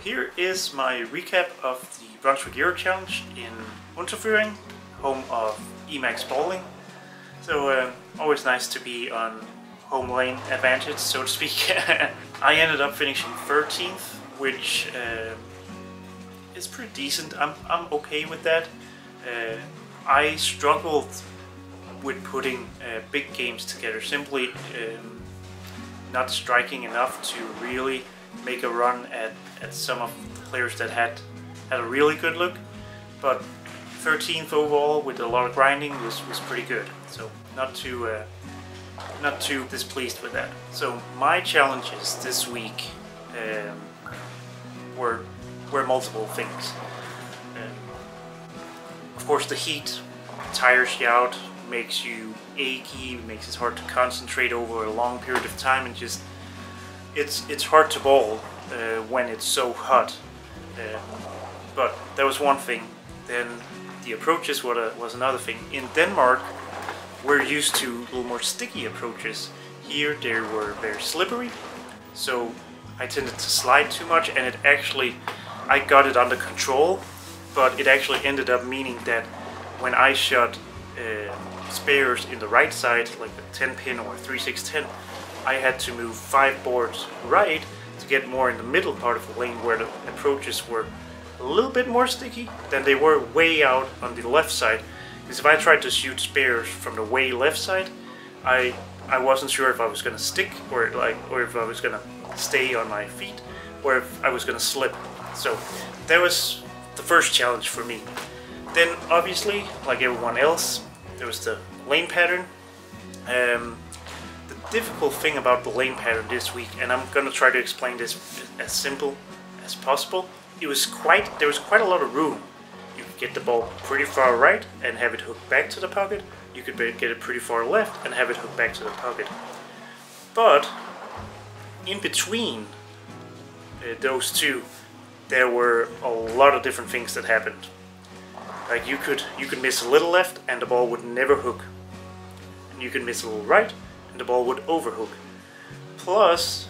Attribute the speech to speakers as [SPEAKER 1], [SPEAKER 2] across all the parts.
[SPEAKER 1] here is my recap of the Brunswick Euro Challenge in Unterföhring, home of EMAX bowling. So always nice to be on home lane advantage, so to speak. I ended up finishing 13th, which is pretty decent. I'm okay with that. I struggled with putting big games together, simply not striking enough to really make a run at some of the players that had a really good look. But 13th overall with a lot of grinding was pretty good, so not too displeased with that. So my challenges this week were multiple things. Of course, the heat tires you out, makes you achy, makes it hard to concentrate over a long period of time, and just it's hard to bowl when it's so hot. But that was one thing. Then the approaches was another thing. In Denmark, we're used to a little more sticky approaches. Here they were very slippery, so I tended to slide too much, and I got it under control, but it actually ended up meaning that when I shot spares in the right side, like the 10 pin or 3-6-10, I had to move 5 boards right to get more in the middle part of the lane, where the approaches were a little bit more sticky than they were way out on the left side. Because if I tried to shoot spares from the way left side, I wasn't sure if I was going to stick or if I was going to stay on my feet, or if I was going to slip. So that was the first challenge for me. Then obviously, like everyone else, there was the lane pattern. The difficult thing about the lane pattern this week, and I'm going to try to explain this as simple as possible, there was quite a lot of room. You could get the ball pretty far right and have it hooked back to the pocket. You could get it pretty far left and have it hooked back to the pocket. But in between those two, there were a lot of different things that happened. Like you could miss a little left and the ball would never hook. And you could miss a little right and the ball would overhook. Plus,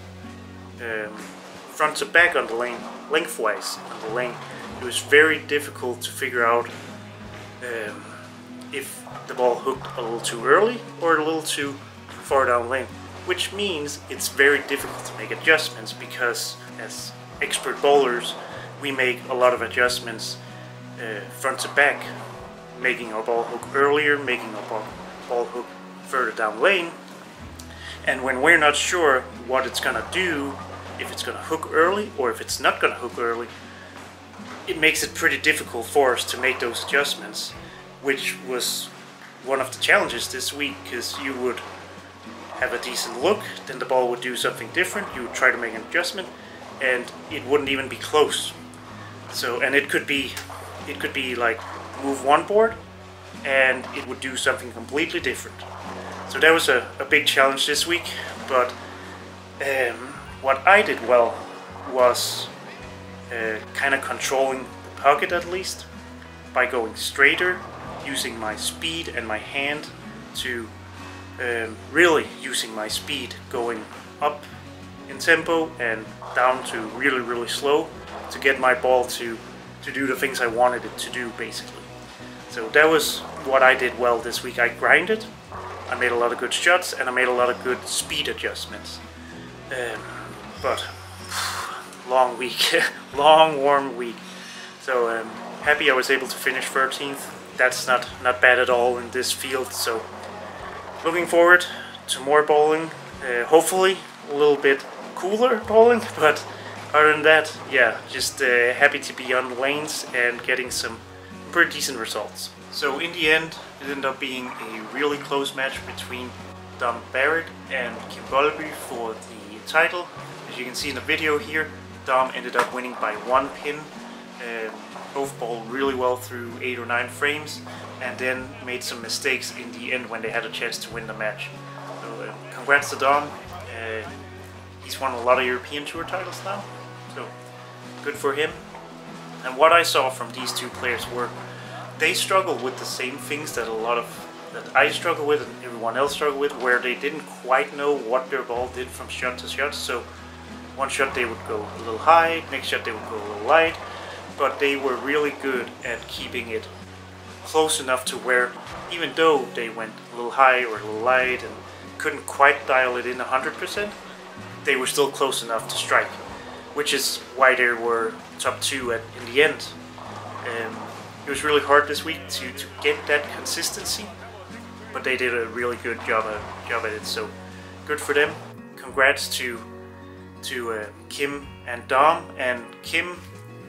[SPEAKER 1] front to back on the lane, lengthwise on the lane, it was very difficult to figure out if the ball hooked a little too early or a little too far down lane. Which means it's very difficult to make adjustments, because as expert bowlers, we make a lot of adjustments front to back, making our ball hook earlier, making our ball hook further down lane. And when we're not sure what it's gonna do, if it's gonna hook early or if it's not gonna hook early, it makes it pretty difficult for us to make those adjustments, which was one of the challenges this week, because you would have a decent look, then the ball would do something different, you would try to make an adjustment, and it wouldn't even be close. So, and it could be like move one board and it would do something completely different. So that was a big challenge this week, but what I did well was kind of controlling the pocket, at least by going straighter, using my speed and my hand to really using my speed, going up in tempo and down to really slow to get my ball to do the things I wanted it to do, basically. So that was what I did well this week. I grinded, I made a lot of good shots, and I made a lot of good speed adjustments. But long week, long warm week. So happy I was able to finish 13th. That's not bad at all in this field. So looking forward to more bowling. Hopefully a little bit cooler bowling, but other than that, yeah, just happy to be on the lanes and getting some pretty decent results. So in the end, it ended up being a really close match between Dom Barrett and Kim Bolby for the title. As you can see in the video here, Dom ended up winning by 1 pin. Both bowled really well through 8 or 9 frames, and then made some mistakes in the end when they had a chance to win the match. So congrats to Dom. He's won a lot of European Tour titles now, so good for him. And what I saw from these two players were they struggled with the same things that I struggle with and everyone else struggled with, where they didn't quite know what their ball did from shot to shot. So One shot they would go a little high, next shot they would go a little light, but they were really good at keeping it close enough to where, even though they went a little high or a little light and couldn't quite dial it in 100%, they were still close enough to strike, which is why they were top 2 in the end. It was really hard this week to get that consistency, but they did a really good job at it, so good for them. Congrats to Kim and Dom, and Kim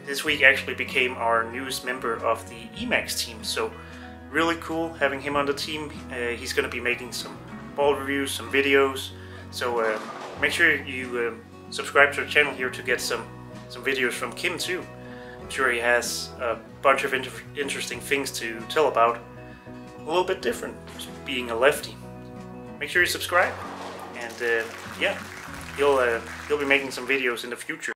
[SPEAKER 1] this week actually became our newest member of the EMAX team, so really cool having him on the team. He's going to be making some ball reviews, some videos, so make sure you subscribe to the channel here to get some videos from Kim too. I'm sure he has a bunch of interesting things to tell about, a little bit different, being a lefty. Make sure you subscribe, and yeah, he'll be making some videos in the future.